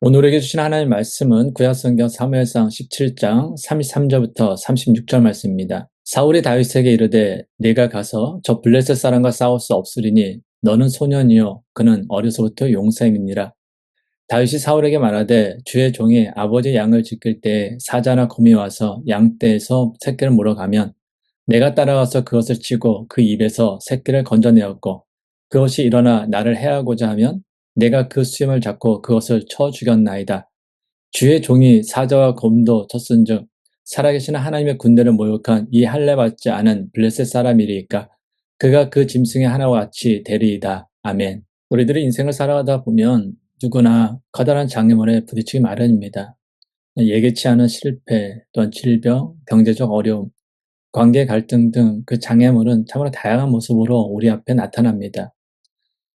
오늘에게 주신 하나님의 말씀은 구약성경 사무엘상 17장 33절부터 36절 말씀입니다. 사울이 다윗에게 이르되 네가 가서 저 블레셋 사람과 싸울 수 없으리니 너는 소년이요 그는 어려서부터 용사임이니라. 다윗이 사울에게 말하되 주의 종이 아버지 양을 지킬 때에 사자나 곰이 와서 양떼에서 새끼를 물어가면 내가 따라가서 그것을 치고 그 입에서 새끼를 건져내었고 그것이 일어나 나를 해하고자 하면 내가 그 수염을 잡고 그것을 쳐 죽였나이다. 주의 종이 사자와 곰도 쳤은즉 살아계신 하나님의 군대를 모욕한 이 할례 받지 않은 블레셋 사람이리이까 그가 그 짐승의 하나와 같이 되리이다. 아멘. 우리들이 인생을 살아가다 보면 누구나 커다란 장애물에 부딪히기 마련입니다. 예기치 않은 실패, 또한 질병, 경제적 어려움, 관계 갈등 등 그 장애물은 참으로 다양한 모습으로 우리 앞에 나타납니다.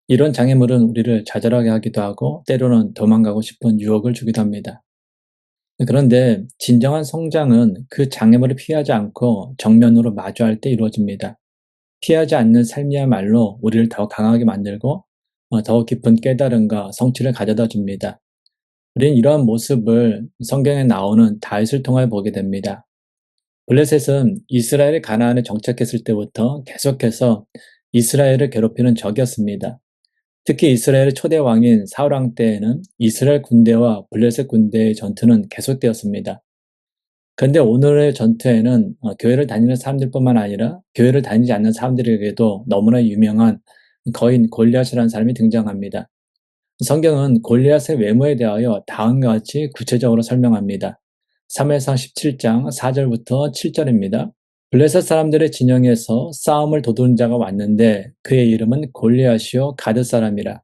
이런 장애물은 우리를 좌절하게 하기도 하고 때로는 도망가고 싶은 유혹을 주기도 합니다. 그런데 진정한 성장은 그 장애물을 피하지 않고 정면으로 마주할 때 이루어집니다. 피하지 않는 삶이야말로 우리를 더 강하게 만들고 더 깊은 깨달음과 성취를 가져다 줍니다. 우리는 이러한 모습을 성경에 나오는 다윗을 통해 보게 됩니다. 블레셋은 이스라엘이 가나안에 정착했을 때부터 계속해서 이스라엘을 괴롭히는 적이었습니다. 특히 이스라엘의 초대 왕인 사울 왕 때에는 이스라엘 군대와 블레셋 군대의 전투는 계속되었습니다. 그런데 오늘의 전투에는 교회를 다니는 사람들뿐만 아니라 교회를 다니지 않는 사람들에게도 너무나 유명한 거인 골리앗이라는 사람이 등장합니다. 성경은 골리앗의 외모에 대하여 다음과 같이 구체적으로 설명합니다. 사무엘상 17장 4절부터 7절입니다. 블레셋 사람들의 진영에서 싸움을 도두는 자가 왔는데 그의 이름은 골리앗이요 가드 사람이라.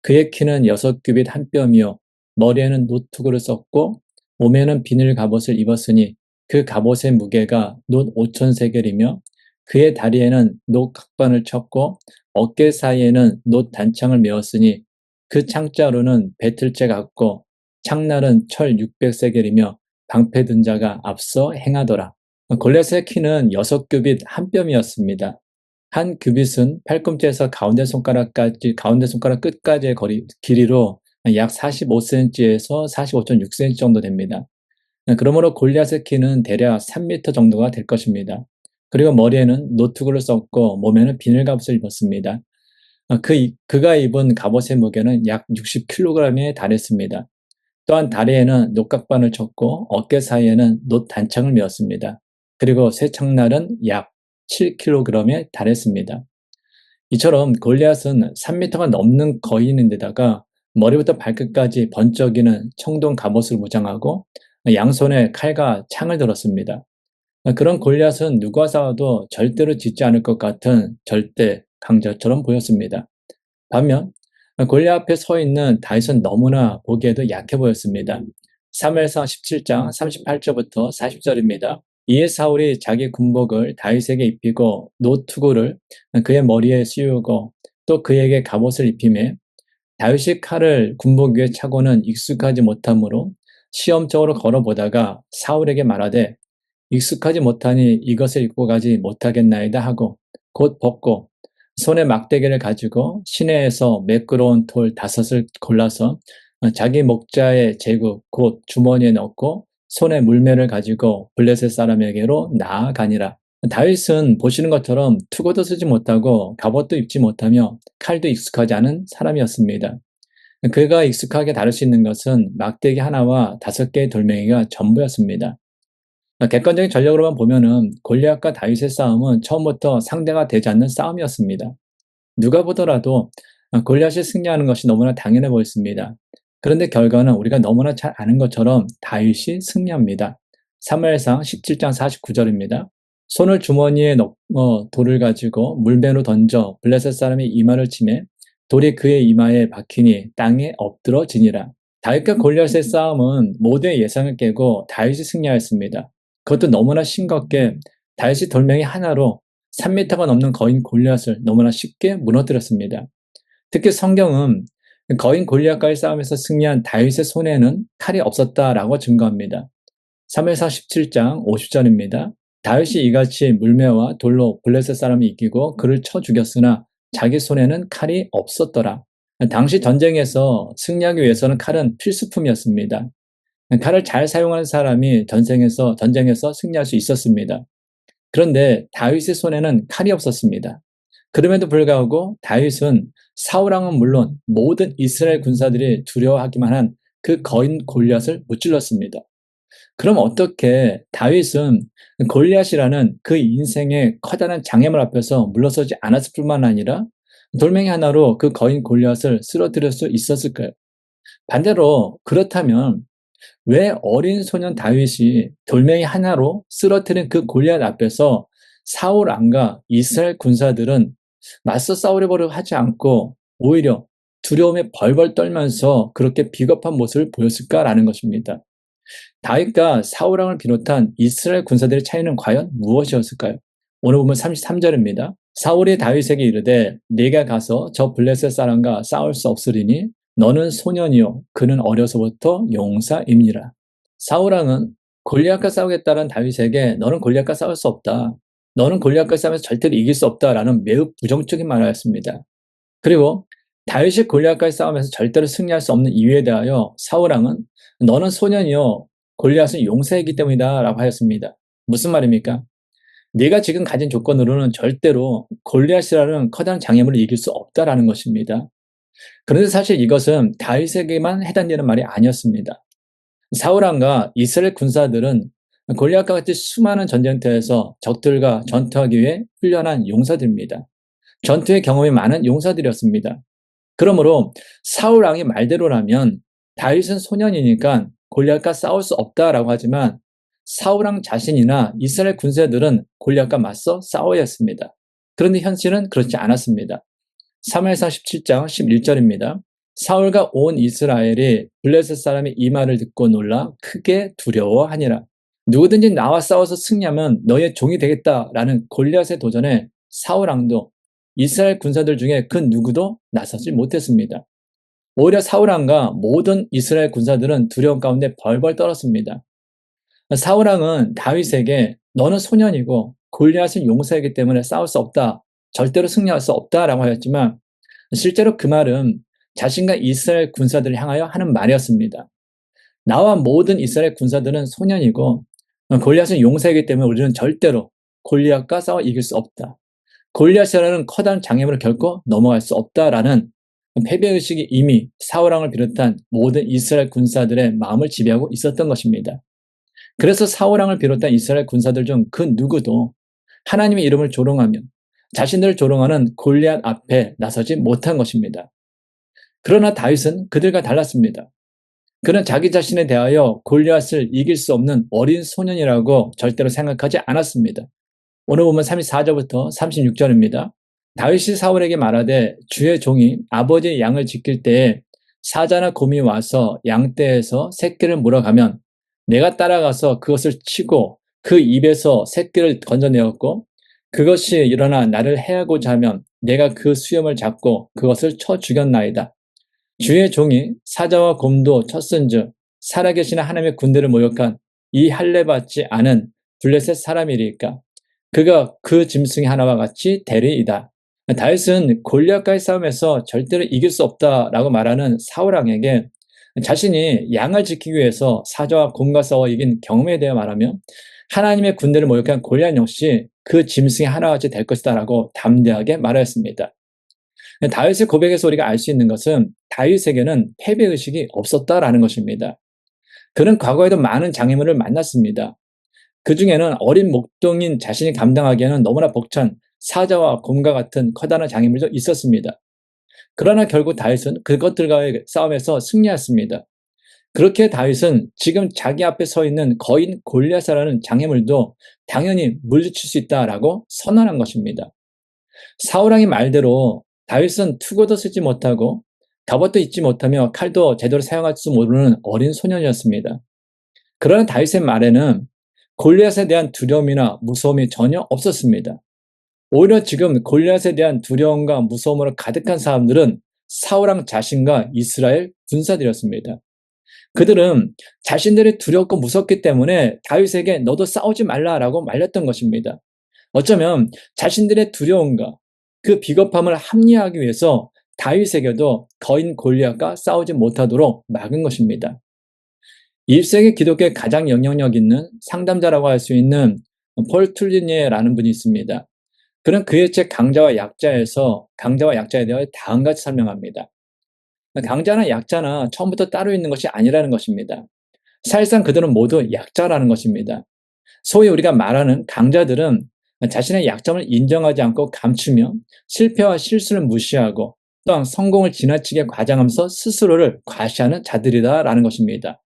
그의 키는 6규빗 한 뼘이요 머리에는 노투구를 썼고 몸에는 비늘 갑옷을 입었으니 그 갑옷의 무게가 놋 5천 세겔이며 그의 다리에는 놋 각반을 쳤고 어깨 사이에는 놋 단창을 메었으니 그 창자루는 배틀째 같고 창날은 철 600세겔이며 방패 든 자가 앞서 행하더라. 골리앗의 키는 6규빗 한 뼘이었습니다. 한 규빗은 팔꿈치에서 가운데 손가락 끝까지의 길이로 약 45cm에서 45.6cm 정도 됩니다. 그러므로 골리앗의 키는 대략 3m 정도가 될 것입니다. 그리고 머리에는 노트구를 썼고 몸에는 비늘갑옷을 입었습니다. 그가 입은 갑옷의 무게는 약 60kg에 달했습니다. 또한 다리에는 놋각반을 쳤고 어깨 사이에는 놋 단창을 메었습니다. 그리고 쇠창날은 약 7kg에 달했습니다. 이처럼 골리앗은 3m가 넘는 거인인데다가 머리부터 발끝까지 번쩍이는 청동 갑옷을 무장하고 양손에 칼과 창을 들었습니다. 그런 골리앗은 누가 싸워도 절대로 짓지 않을 것 같은 절대 강자처럼 보였습니다. 반면 골리앗 앞에 서 있는 다윗은 너무나 보기에도 약해 보였습니다. 사무엘상 17장 38절부터 40절입니다. 이에 사울이 자기 군복을 다윗에게 입히고 노투구를 그의 머리에 씌우고 또 그에게 갑옷을 입히매 다윗이 칼을 군복 위에 차고는 익숙하지 못하므로 시험적으로 걸어보다가 사울에게 말하되 익숙하지 못하니 이것을 입고 가지 못하겠나이다 하고 곧 벗고 손에 막대기를 가지고 시내에서 매끄러운 돌 5을 골라서 자기 목자의 제국 곧 주머니에 넣고 손에 물매를 가지고 블레셋 사람에게로 나아가니라. 다윗은 보시는 것처럼 투구도 쓰지 못하고 갑옷도 입지 못하며 칼도 익숙하지 않은 사람이었습니다. 그가 익숙하게 다룰 수 있는 것은 막대기 하나와 5개의 돌멩이가 전부였습니다. 객관적인 전력으로만 보면은 골리앗과 다윗의 싸움은 처음부터 상대가 되지 않는 싸움이었습니다. 누가 보더라도 골리앗이 승리하는 것이 너무나 당연해 보였습니다. 그런데 결과는 우리가 너무나 잘 아는 것처럼 다윗이 승리합니다. 사무엘상 17장 49절입니다. 손을 주머니에 넣어 돌을 가지고 물배로 던져 블레셋 사람의 이마를 치매 돌이 그의 이마에 박히니 땅에 엎드러지니라. 다윗과 골리앗의 싸움은 모두의 예상을 깨고 다윗이 승리하였습니다. 그것도 너무나 싱겁게 다윗이 돌멩이 하나로 3m가 넘는 거인 골리앗을 너무나 쉽게 무너뜨렸습니다. 특히 성경은 거인 골리앗과의 싸움에서 승리한 다윗의 손에는 칼이 없었다라고 증거합니다. 사무엘상 17장 50절입니다. 다윗이 이같이 물매와 돌로 블레셋 사람이 이기고 그를 쳐 죽였으나 자기 손에는 칼이 없었더라. 당시 전쟁에서 승리하기 위해서는 칼은 필수품이었습니다. 칼을 잘 사용하는 사람이 전쟁에서 승리할 수 있었습니다. 그런데 다윗의 손에는 칼이 없었습니다. 그럼에도 불구하고 다윗은 사울 왕은 물론 모든 이스라엘 군사들이 두려워하기만 한 그 거인 골리앗을 무찔렀습니다. 그럼 어떻게 다윗은 골리앗이라는 그 인생의 커다란 장애물 앞에서 물러서지 않았을 뿐만 아니라 돌멩이 하나로 그 거인 골리앗을 쓰러뜨릴 수 있었을까요? 반대로 그렇다면 왜 어린 소년 다윗이 돌멩이 하나로 쓰러뜨린 그 골리앗 앞에서 사울 왕과 이스라엘 군사들은 맞서 싸우려고 하지 않고 오히려 두려움에 벌벌 떨면서 그렇게 비겁한 모습을 보였을까라는 것입니다. 다윗과 사울 왕을 비롯한 이스라엘 군사들의 차이는 과연 무엇이었을까요? 오늘 보면 33절입니다. 사울이 다윗에게 이르되 네가 가서 저 블레셋 사람과 싸울 수 없으리니 너는 소년이요 그는 어려서부터 용사입니라. 사울 왕은 골리앗과 싸우겠다는 다윗에게 너는 골리앗과 싸울 수 없다. 너는 골리앗과 싸우면서 절대로 이길 수 없다라는 매우 부정적인 말을 했습니다. 그리고 다윗이 골리앗과의 싸움에서 절대로 승리할 수 없는 이유에 대하여 사울 왕은 너는 소년이요 골리앗은 용사이기 때문이다라고 하였습니다. 무슨 말입니까? 네가 지금 가진 조건으로는 절대로 골리앗이라는 커다란 장애물을 이길 수 없다라는 것입니다. 그런데 사실 이것은 다윗에게만 해당되는 말이 아니었습니다. 사울 왕과 이스라엘 군사들은 골리앗과 같이 수많은 전쟁터에서 적들과 전투하기 위해 훈련한 용사들입니다. 전투의 경험이 많은 용사들이었습니다. 그러므로 사울 왕의 말대로라면 다윗은 소년이니까 골리앗과 싸울 수 없다라고 하지만 사울 왕 자신이나 이스라엘 군사들은 골리앗과 맞서 싸워야 했습니다. 그런데 현실은 그렇지 않았습니다. 사무엘상 17장 11절입니다. 사울과 온 이스라엘이 블레셋 사람의 이 말을 듣고 놀라 크게 두려워하니라. 누구든지 나와 싸워서 승리하면 너의 종이 되겠다라는 골리앗의 도전에 사울 왕도 이스라엘 군사들 중에 그 누구도 나서지 못했습니다. 오히려 사울 왕과 모든 이스라엘 군사들은 두려움 가운데 벌벌 떨었습니다. 사울 왕은 다윗에게 너는 소년이고 골리앗은 용사이기 때문에 싸울 수 없다. 절대로 승리할 수 없다라고 하였지만 실제로 그 말은 자신과 이스라엘 군사들을 향하여 하는 말이었습니다. 나와 모든 이스라엘 군사들은 소년이고 골리앗은 용사이기 때문에 우리는 절대로 골리앗과 싸워 이길 수 없다. 골리앗이라는 커다란 장애물을 결코 넘어갈 수 없다라는 패배의식이 이미 사울 왕을 비롯한 모든 이스라엘 군사들의 마음을 지배하고 있었던 것입니다. 그래서 사울 왕을 비롯한 이스라엘 군사들 중 그 누구도 하나님의 이름을 조롱하며 자신들을 조롱하는 골리앗 앞에 나서지 못한 것입니다. 그러나 다윗은 그들과 달랐습니다. 그는 자기 자신에 대하여 골리앗을 이길 수 없는 어린 소년이라고 절대로 생각하지 않았습니다. 오늘 보면 34절부터 36절입니다. 다윗이 사울에게 말하되 주의 종이 아버지의 양을 지킬 때에 사자나 곰이 와서 양떼에서 새끼를 물어가면 내가 따라가서 그것을 치고 그 입에서 새끼를 건져내었고 그것이 일어나 나를 해하고자 하면 내가 그 수염을 잡고 그것을 쳐 죽였나이다. 주의 종이 사자와 곰도 쳤은즉 살아계신 하나님의 군대를 모욕한 이 할례받지 않은 블레셋 사람이리까 그가 그 짐승이 하나와 같이 되리이다. 다윗은 골리앗과의 싸움에서 절대로 이길 수 없다라고 말하는 사울 왕에게 자신이 양을 지키기 위해서 사자와 곰과 싸워 이긴 경험에 대해 말하며 하나님의 군대를 모욕한 골리앗 역시 그 짐승이 하나같이 될 것이다라고 담대하게 말하였습니다. 다윗의 고백에서 우리가 알 수 있는 것은 다윗에게는 패배의식이 없었다라는 것입니다. 그는 과거에도 많은 장애물을 만났습니다. 그 중에는 어린 목동인 자신이 감당하기에는 너무나 벅찬 사자와 곰과 같은 커다란 장애물도 있었습니다. 그러나 결국 다윗은 그것들과의 싸움에서 승리했습니다. 그렇게 다윗은 지금 자기 앞에 서 있는 거인 골리앗이라는 장애물도 당연히 물리칠 수 있다라고 선언한 것입니다. 사울 왕의 말대로 다윗은 투고도 쓰지 못하고 갑옷도 입지 못하며 칼도 제대로 사용할 줄 모르는 어린 소년이었습니다. 그러나 다윗의 말에는 골리앗에 대한 두려움이나 무서움이 전혀 없었습니다. 오히려 지금 골리앗에 대한 두려움과 무서움으로 가득한 사람들은 사울 왕 자신과 이스라엘 군사들이었습니다. 그들은 자신들이 두렵고 무섭기 때문에 다윗에게 너도 싸우지 말라라고 말렸던 것입니다. 어쩌면 자신들의 두려움과 그 비겁함을 합리화하기 위해서 다윗에게도 거인 골리앗과 싸우지 못하도록 막은 것입니다. 1세기 기독교의 가장 영향력 있는 상담자라고 할 수 있는 폴 툴리니에라는 분이 있습니다. 그는 그의 책 강자와 약자에서 강자와 약자에 대하여 다음과 같이 설명합니다. 강자나 약자나 처음부터 따로 있는 것이 아니라는 것입니다. 사실상 그들은 모두 약자라는 것입니다. 소위 우리가 말하는 강자들은 자신의 약점을 인정하지 않고 감추며 실패와 실수를 무시하고 또한 성공을 지나치게 과장하면서 스스로를 과시하는 자들이다라는 것입니다.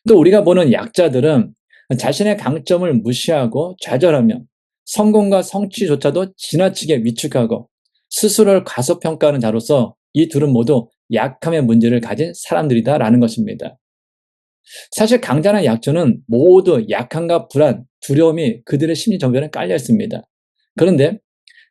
또 우리가 보는 약자들은 자신의 강점을 무시하고 좌절하며 성공과 성취조차도 지나치게 위축하고 스스로를 과소평가하는 자로서 이 둘은 모두 약함의 문제를 가진 사람들이다라는 것입니다. 사실 강자나 약자는 모두 약함과 불안, 두려움이 그들의 심리 전면에 깔려 있습니다. 그런데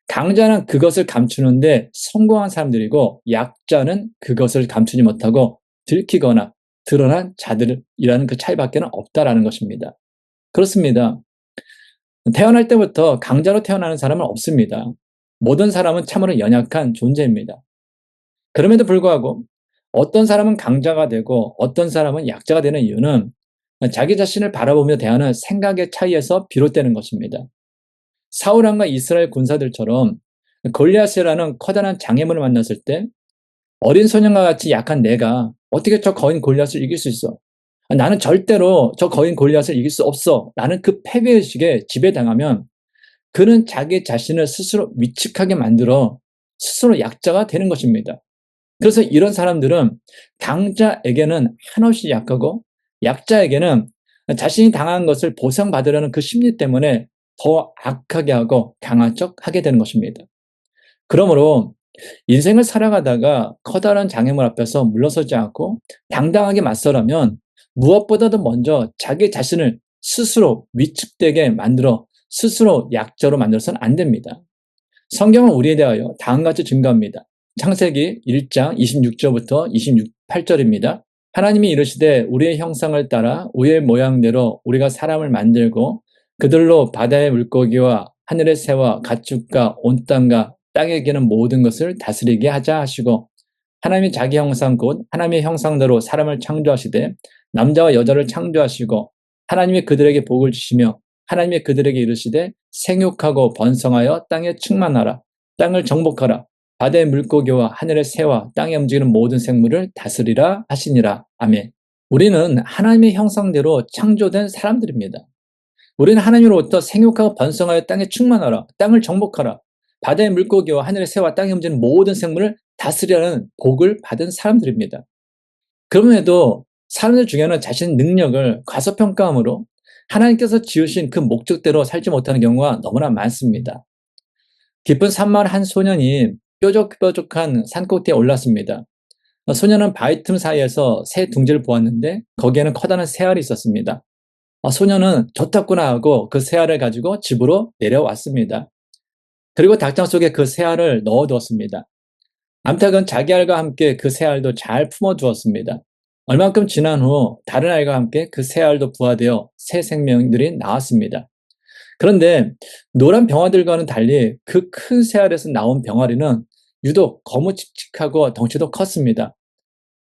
강자는 그것을 감추는데 성공한 사람들이고 약자는 그것을 감추지 못하고 들키거나 드러난 자들이라는 그 차이밖에 없다라는 것입니다. 그렇습니다. 태어날 때부터 강자로 태어나는 사람은 없습니다. 모든 사람은 참으로 연약한 존재입니다. 그럼에도 불구하고 어떤 사람은 강자가 되고 어떤 사람은 약자가 되는 이유는 자기 자신을 바라보며 대하는 생각의 차이에서 비롯되는 것입니다. 사울 왕과 이스라엘 군사들처럼 골리앗이라는 커다란 장애물을 만났을 때 어린 소년과 같이 약한 내가 어떻게 저 거인 골리앗을 이길 수 있어? 나는 절대로 저 거인 골리앗을 이길 수 없어. 라는 그 패배의식에 지배당하면 그는 자기 자신을 스스로 위축하게 만들어 스스로 약자가 되는 것입니다. 그래서 이런 사람들은 강자에게는 한없이 약하고 약자에게는 자신이 당한 것을 보상받으려는 그 심리 때문에 더 악하게 하고 강한 척 하게 되는 것입니다. 그러므로 인생을 살아가다가 커다란 장애물 앞에서 물러서지 않고 당당하게 맞서려면 무엇보다도 먼저 자기 자신을 스스로 위축되게 만들어 스스로 약자로 만들어서는 안 됩니다. 성경은 우리에 대하여 다음과 같이 증거합니다. 창세기 1장 26절부터 28절입니다. 하나님이 이르시되 우리의 형상을 따라 우리의 모양대로 우리가 사람을 만들고 그들로 바다의 물고기와 하늘의 새와 가축과 온 땅과 땅에 기는 모든 것을 다스리게 하자 하시고 하나님이 자기 형상 곧 하나님의 형상대로 사람을 창조하시되 남자와 여자를 창조하시고 하나님이 그들에게 복을 주시며 하나님이 그들에게 이르시되 생육하고 번성하여 땅에 충만하라 땅을 정복하라 바다의 물고기와 하늘의 새와 땅에 움직이는 모든 생물을 다스리라 하시니라. 아멘. 우리는 하나님의 형상대로 창조된 사람들입니다. 우리는 하나님으로부터 생육하고 번성하여 땅에 충만하라 땅을 정복하라 바다의 물고기와 하늘의 새와 땅에 움직이는 모든 생물을 다스리라는 복을 받은 사람들입니다. 그럼에도 사람들 중에는 자신의 능력을 과소평가함으로 하나님께서 지으신 그 목적대로 살지 못하는 경우가 너무나 많습니다. 깊은 산마을 한 소년이 뾰족뾰족한 산꼭대에 올랐습니다. 소년은 바위 틈 사이에서 새 둥지를 보았는데 거기에는 커다란 새알이 있었습니다. 소년은 좋았구나 하고 그 새알을 가지고 집으로 내려왔습니다. 그리고 닭장 속에 그 새알을 넣어두었습니다. 암탉은 자기 알과 함께 그 새알도 잘 품어두었습니다. 얼만큼 지난 후 다른 알과 함께 그 새알도 부화되어 새 생명들이 나왔습니다. 그런데 노란 병아들과는 달리 그 큰 새알에서 나온 병아리는 유독 거무칙칙하고 덩치도 컸습니다.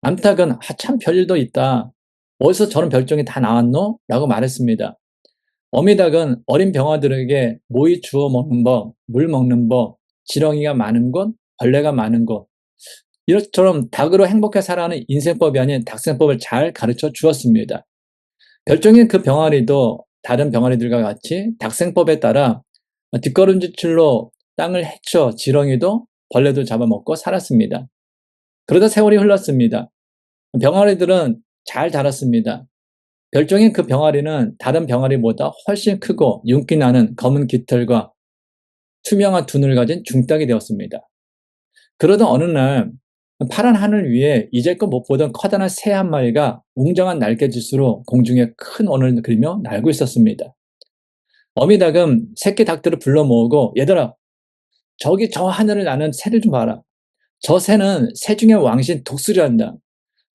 암탉은 참 별일도 있다. 어디서 저런 별종이 다 나왔노? 라고 말했습니다. 어미닭은 어린 병아들에게 모이 주워 먹는 법, 물 먹는 법, 지렁이가 많은 곳, 벌레가 많은 곳 이것처럼 닭으로 행복하게 살아가는 인생법이 아닌 닭생법을 잘 가르쳐 주었습니다. 별종인 그 병아리도 다른 병아리들과 같이 닭생법에 따라 뒷걸음질로 땅을 헤쳐 지렁이도 벌레도 잡아먹고 살았습니다. 그러다 세월이 흘렀습니다. 병아리들은 잘 자랐습니다. 별종인 그 병아리는 다른 병아리보다 훨씬 크고 윤기 나는 검은 깃털과 투명한 두눈을 가진 중닭이 되었습니다. 그러던 어느 날 파란 하늘 위에 이제껏 못 보던 커다란 새 한 마리가 웅장한 날개짓으로 공중에 큰 원을 그리며 날고 있었습니다. 어미닭은 새끼 닭들을 불러 모으고 얘들아 저기 저 하늘을 나는 새를 좀 봐라. 저 새는 새 중에 왕신 독수리란다.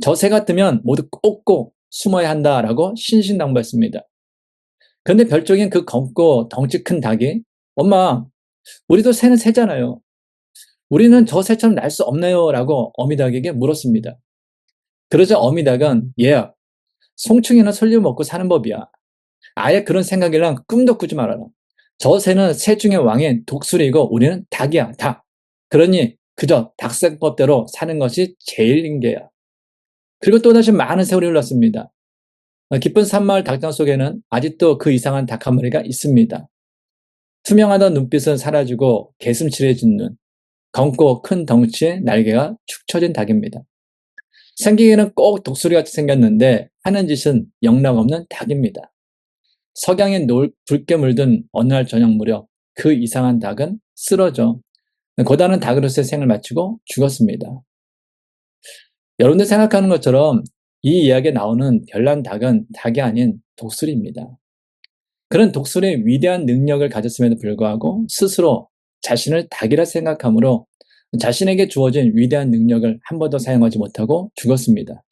저 새 같으면 모두 꼭꼭 숨어야 한다라고 신신당부했습니다. 그런데 별종인 그 검고 덩치 큰 닭이 엄마 우리도 새는 새잖아요. 우리는 저 새처럼 날 수 없나요? 라고 어미닭에게 물었습니다. 그러자 어미닭은 얘야, 송충이나 솔잎 먹고 사는 법이야. 아예 그런 생각이랑 꿈도 꾸지 말아라. 저 새는 새 중의 왕인 독수리이고 우리는 닭이야, 닭. 그러니 그저 닭생법대로 사는 것이 제일인 게야. 그리고 또다시 많은 세월이 흘렀습니다. 깊은 산마을 닭장 속에는 아직도 그 이상한 닭 한 마리가 있습니다. 투명하던 눈빛은 사라지고 개슴츠레진 눈, 검고 큰 덩치에 날개가 축 처진 닭입니다. 생기기는 꼭 독수리같이 생겼는데 하는 짓은 영락없는 닭입니다. 석양에 붉게 물든 어느 날 저녁 무렵 그 이상한 닭은 쓰러져 고단한 닭으로서의 생을 마치고 죽었습니다. 여러분들 생각하는 것처럼 이 이야기에 나오는 별난 닭은 닭이 아닌 독수리입니다. 그런 독수리의 위대한 능력을 가졌음에도 불구하고 스스로 자신을 닭이라 생각하므로 자신에게 주어진 위대한 능력을 한 번도 사용하지 못하고 죽었습니다.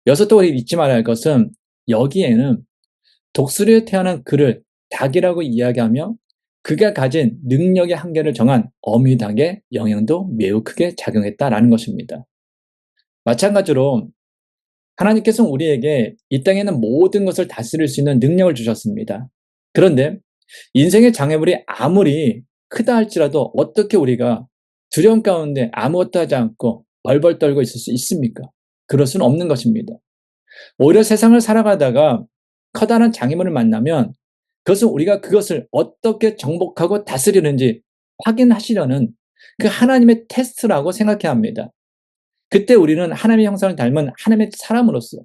여기서 또 우리 잊지 말아야 할 것은 여기에는 독수리에 태어난 그를 닭이라고 이야기하며 그가 가진 능력의 한계를 정한 어미닭의 영향도 매우 크게 작용했다라는 것입니다. 마찬가지로 하나님께서는 우리에게 이 땅에 있는 모든 것을 다스릴 수 있는 능력을 주셨습니다. 그런데 인생의 장애물이 아무리 크다 할지라도 어떻게 우리가 두려움 가운데 아무것도 하지 않고 벌벌 떨고 있을 수 있습니까? 그럴 수는 없는 것입니다. 오히려 세상을 살아가다가 커다란 장애물을 만나면 그것은 우리가 그것을 어떻게 정복하고 다스리는지 확인하시려는 그 하나님의 테스트라고 생각해야 합니다. 그때 우리는 하나님의 형상을 닮은 하나님의 사람으로서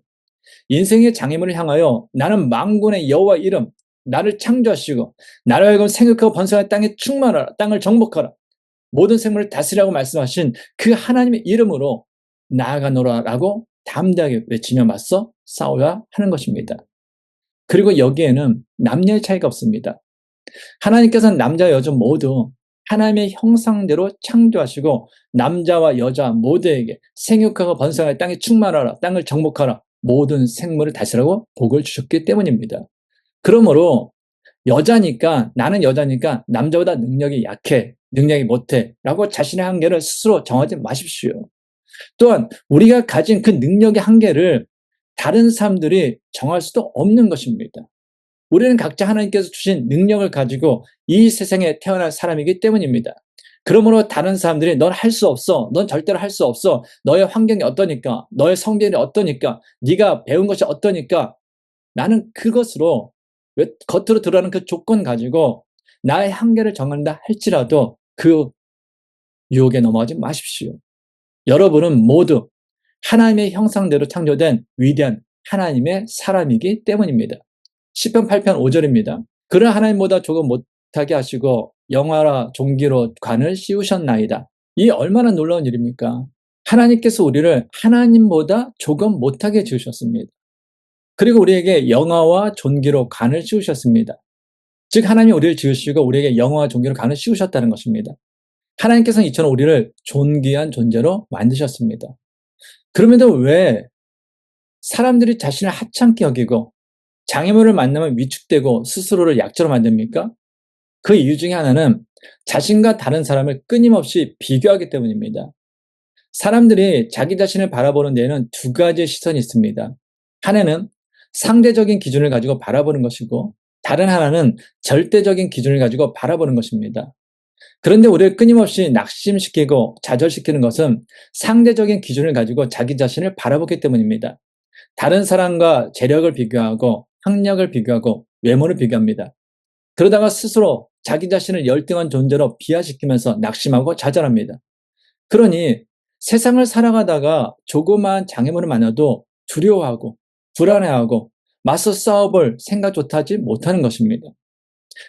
인생의 장애물을 향하여 나는 만군의 여호와 이름, 나를 창조하시고 나를 하여금 생육하고 번성한 땅에 충만하라, 땅을 정복하라, 모든 생물을 다스리라고 말씀하신 그 하나님의 이름으로 나아가노라라고 담대하게 외치며 맞서 싸워야 하는 것입니다. 그리고 여기에는 남녀의 차이가 없습니다. 하나님께서는 남자 여자 모두 하나님의 형상대로 창조하시고 남자와 여자 모두에게 생육하고 번성하여 땅에 충만하라, 땅을 정복하라, 모든 생물을 다스리라고 복을 주셨기 때문입니다. 그러므로 여자니까, 나는 여자니까 남자보다 능력이 약해, 능력이 못해 라고 자신의 한계를 스스로 정하지 마십시오. 또한 우리가 가진 그 능력의 한계를 다른 사람들이 정할 수도 없는 것입니다. 우리는 각자 하나님께서 주신 능력을 가지고 이 세상에 태어난 사람이기 때문입니다. 그러므로 다른 사람들이 넌 할 수 없어, 넌 절대로 할 수 없어, 너의 환경이 어떠니까, 너의 성질이 어떠니까, 네가 배운 것이 어떠니까, 나는 그것으로 겉으로 드러나는 그 조건 가지고 나의 한계를 정한다 할지라도 그 유혹에 넘어가지 마십시오. 여러분은 모두 하나님의 형상대로 창조된 위대한 하나님의 사람이기 때문입니다. 시편 8편 5절입니다. 그를 하나님보다 조금 못하게 하시고 영화라 종기로 관을 씌우셨나이다. 이 얼마나 놀라운 일입니까? 하나님께서 우리를 하나님보다 조금 못하게 지으셨습니다. 그리고 우리에게 영화와 존귀로 관을 씌우셨습니다. 즉 하나님이 우리를 지으시고 우리에게 영화와 존귀로 관을 씌우셨다는 것입니다. 하나님께서는 이처럼 우리를 존귀한 존재로 만드셨습니다. 그럼에도 왜 사람들이 자신을 하찮게 여기고 장애물을 만나면 위축되고 스스로를 약자로 만듭니까? 그 이유 중에 하나는 자신과 다른 사람을 끊임없이 비교하기 때문입니다. 사람들이 자기 자신을 바라보는 데에는 두 가지의 시선이 있습니다. 하나는 상대적인 기준을 가지고 바라보는 것이고 다른 하나는 절대적인 기준을 가지고 바라보는 것입니다. 그런데 우리를 끊임없이 낙심시키고 좌절시키는 것은 상대적인 기준을 가지고 자기 자신을 바라보기 때문입니다. 다른 사람과 재력을 비교하고 학력을 비교하고 외모를 비교합니다. 그러다가 스스로 자기 자신을 열등한 존재로 비하시키면서 낙심하고 좌절합니다. 그러니 세상을 살아가다가 조그마한 장애물을 만나도 두려워하고 불안해하고 맞서 싸워볼 생각조차 하지 못하는 것입니다.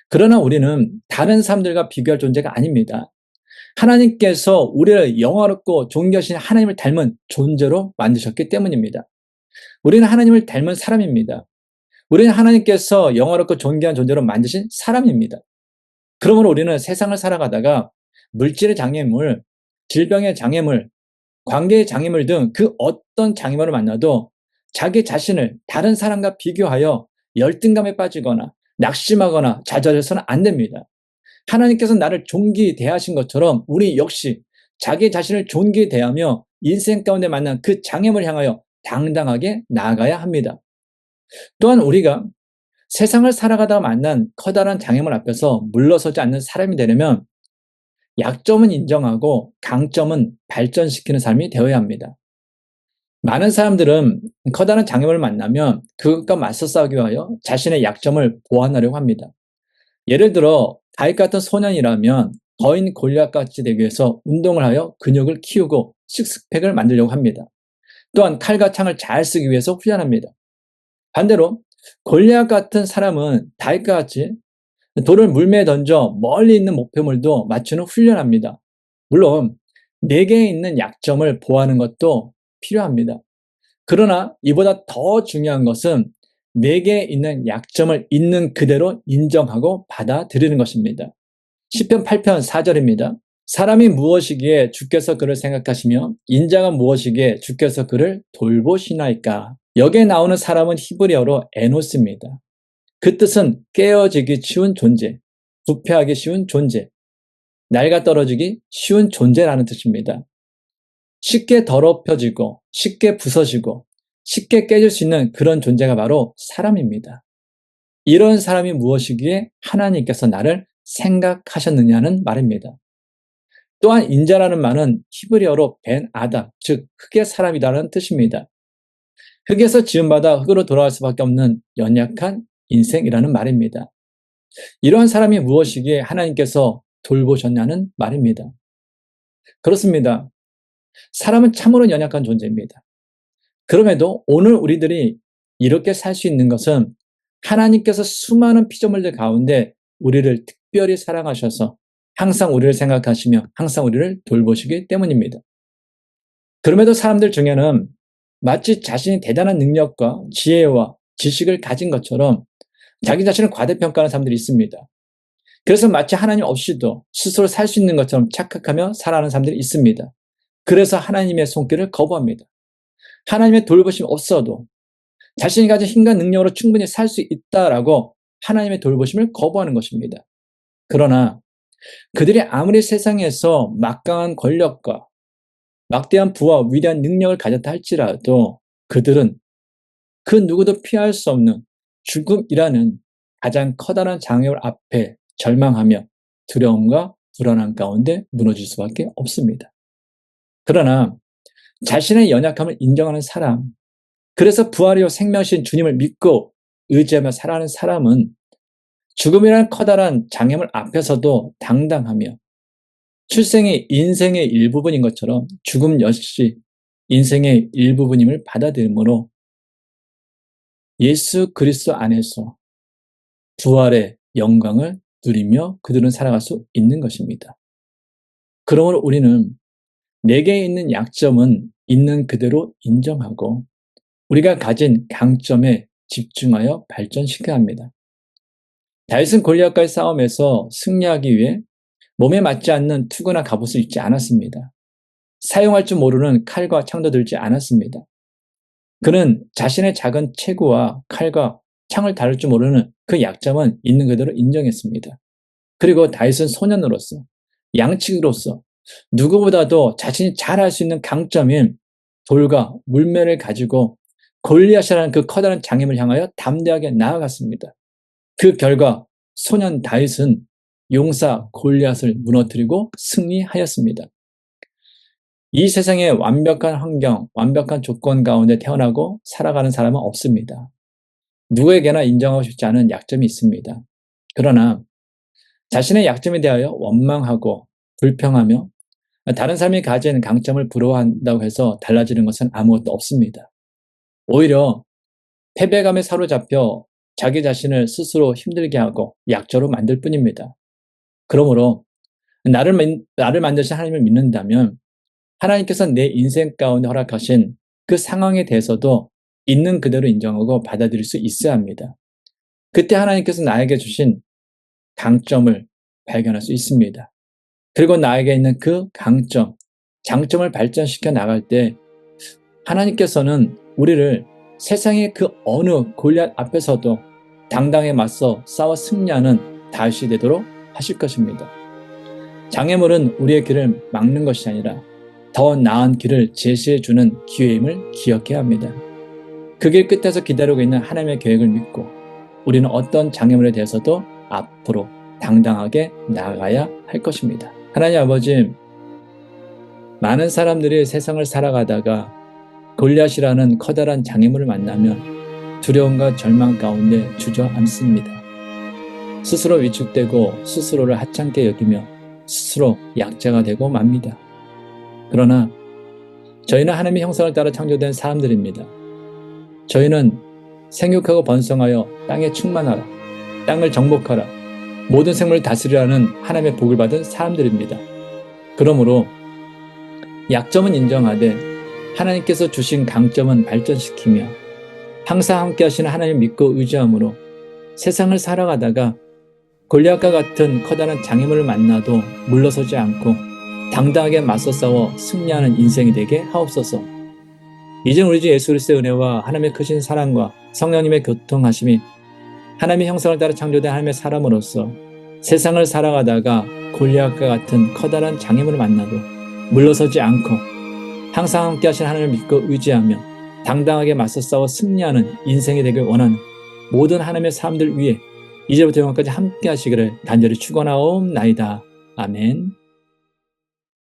그러나 우리는 다른 사람들과 비교할 존재가 아닙니다. 하나님께서 우리를 영화롭고 존귀하신 하나님을 닮은 존재로 만드셨기 때문입니다. 우리는 하나님을 닮은 사람입니다. 우리는 하나님께서 영화롭고 존귀한 존재로 만드신 사람입니다. 그러므로 우리는 세상을 살아가다가 물질의 장애물, 질병의 장애물, 관계의 장애물 등 그 어떤 장애물을 만나도 자기 자신을 다른 사람과 비교하여 열등감에 빠지거나 낙심하거나 좌절해서는 안 됩니다. 하나님께서 나를 존귀히 대하신 것처럼 우리 역시 자기 자신을 존귀히 대하며 인생 가운데 만난 그 장애물을 향하여 당당하게 나아가야 합니다. 또한 우리가 세상을 살아가다가 만난 커다란 장애물 앞에서 물러서지 않는 사람이 되려면 약점은 인정하고 강점은 발전시키는 삶이 되어야 합니다. 많은 사람들은 커다란 장애물을 만나면 그것과 맞서 싸우기 위하여 자신의 약점을 보완하려고 합니다. 예를 들어 다윗 같은 소년이라면 거인 골리앗같이 되기 위해서 운동을 하여 근육을 키우고 식스팩을 만들려고 합니다. 또한 칼과 창을 잘 쓰기 위해서 훈련합니다. 반대로 골리앗 같은 사람은 다윗과 같이 돌을 물매에 던져 멀리 있는 목표물도 맞추는 훈련합니다. 물론 내게 있는 약점을 보호하는 것도 필요합니다. 그러나 이보다 더 중요한 것은 내게 있는 약점을 있는 그대로 인정하고 받아들이는 것입니다. 시편 8편 4절입니다. 사람이 무엇이기에 주께서 그를 생각하시며 인자가 무엇이기에 주께서 그를 돌보시나이까. 여기에 나오는 사람은 히브리어로 에노스입니다. 그 뜻은 깨어지기 쉬운 존재, 부패하기 쉬운 존재, 낡아 떨어지기 쉬운 존재라는 뜻입니다. 쉽게 더럽혀지고 쉽게 부서지고 쉽게 깨질 수 있는 그런 존재가 바로 사람입니다. 이런 사람이 무엇이기에 하나님께서 나를 생각하셨느냐는 말입니다. 또한 인자라는 말은 히브리어로 벤 아담, 즉 흙의 사람이라는 뜻입니다. 흙에서 지음받아 흙으로 돌아갈 수밖에 없는 연약한 인생이라는 말입니다. 이러한 사람이 무엇이기에 하나님께서 돌보셨냐는 말입니다. 그렇습니다. 사람은 참으로 연약한 존재입니다. 그럼에도 오늘 우리들이 이렇게 살 수 있는 것은 하나님께서 수많은 피조물들 가운데 우리를 특별히 사랑하셔서 항상 우리를 생각하시며 항상 우리를 돌보시기 때문입니다. 그럼에도 사람들 중에는 마치 자신이 대단한 능력과 지혜와 지식을 가진 것처럼 자기 자신을 과대평가하는 사람들이 있습니다. 그래서 마치 하나님 없이도 스스로 살 수 있는 것처럼 착각하며 살아가는 사람들이 있습니다. 그래서 하나님의 손길을 거부합니다. 하나님의 돌보심이 없어도 자신이 가진 힘과 능력으로 충분히 살 수 있다라고 하나님의 돌보심을 거부하는 것입니다. 그러나 그들이 아무리 세상에서 막강한 권력과 막대한 부와 위대한 능력을 가졌다 할지라도 그들은 그 누구도 피할 수 없는 죽음이라는 가장 커다란 장애물 앞에 절망하며 두려움과 불안함 가운데 무너질 수밖에 없습니다. 그러나 자신의 연약함을 인정하는 사람, 그래서 부활이요 생명이신 주님을 믿고 의지하며 살아가는 사람은 죽음이라는 커다란 장애물 앞에서도 당당하며 출생이 인생의 일부분인 것처럼 죽음 역시 인생의 일부분임을 받아들이므로 예수 그리스도 안에서 부활의 영광을 누리며 그들은 살아갈 수 있는 것입니다. 그러므로 우리는 내게 있는 약점은 있는 그대로 인정하고 우리가 가진 강점에 집중하여 발전시켜야 합니다. 다윗은 골리앗과의 싸움에서 승리하기 위해 몸에 맞지 않는 투구나 갑옷을 입지 않았습니다. 사용할 줄 모르는 칼과 창도 들지 않았습니다. 그는 자신의 작은 체구와 칼과 창을 다룰 줄 모르는 그 약점은 있는 그대로 인정했습니다. 그리고 다윗은 소년으로서, 양치기로서 누구보다도 자신이 잘 할 수 있는 강점인 돌과 물매를 가지고 골리앗이라는 그 커다란 장애물을 향하여 담대하게 나아갔습니다. 그 결과 소년 다윗은 용사 골리앗을 무너뜨리고 승리하였습니다. 이 세상에 완벽한 환경, 완벽한 조건 가운데 태어나고 살아가는 사람은 없습니다. 누구에게나 인정하고 싶지 않은 약점이 있습니다. 그러나 자신의 약점에 대하여 원망하고 불평하며 다른 사람이 가진 강점을 부러워한다고 해서 달라지는 것은 아무것도 없습니다. 오히려 패배감에 사로잡혀 자기 자신을 스스로 힘들게 하고 약점으로 만들 뿐입니다. 그러므로 나를 만드신 하나님을 믿는다면 하나님께서 내 인생 가운데 허락하신 그 상황에 대해서도 있는 그대로 인정하고 받아들일 수 있어야 합니다. 그때 하나님께서 나에게 주신 강점을 발견할 수 있습니다. 그리고 나에게 있는 그 강점, 장점을 발전시켜 나갈 때 하나님께서는 우리를 세상의 그 어느 골리앗 앞에서도 당당히 맞서 싸워 승리하는 다윗이 되도록 하실 것입니다. 장애물은 우리의 길을 막는 것이 아니라 더 나은 길을 제시해주는 기회임을 기억해야 합니다. 그 길 끝에서 기다리고 있는 하나님의 계획을 믿고 우리는 어떤 장애물에 대해서도 앞으로 당당하게 나아가야 할 것입니다. 하나님 아버지, 많은 사람들이 세상을 살아가다가 골리앗이라는 커다란 장애물을 만나면 두려움과 절망 가운데 주저앉습니다. 스스로 위축되고 스스로를 하찮게 여기며 스스로 약자가 되고 맙니다. 그러나 저희는 하나님의 형상을 따라 창조된 사람들입니다. 저희는 생육하고 번성하여 땅에 충만하라, 땅을 정복하라, 모든 생물을 다스리라는 하나님의 복을 받은 사람들입니다. 그러므로 약점은 인정하되 하나님께서 주신 강점은 발전시키며 항상 함께 하시는 하나님을 믿고 의지함으로 세상을 살아가다가 골리앗과 같은 커다란 장애물을 만나도 물러서지 않고 당당하게 맞서 싸워 승리하는 인생이 되게 하옵소서. 이제 우리 주 예수 그리스도의 은혜와 하나님의 크신 사랑과 성령님의 교통하심이 하나님의 형상을 따라 창조된 하나님의 사람으로서 세상을 살아가다가 골리앗과 같은 커다란 장애물을 만나도 물러서지 않고 항상 함께 하신 하나님을 믿고 의지하며 당당하게 맞서 싸워 승리하는 인생이 되길 원하는 모든 하나님의 사람들 위해 이제부터 영원까지 함께 하시기를 간절히 축원하옵나이다. 아멘.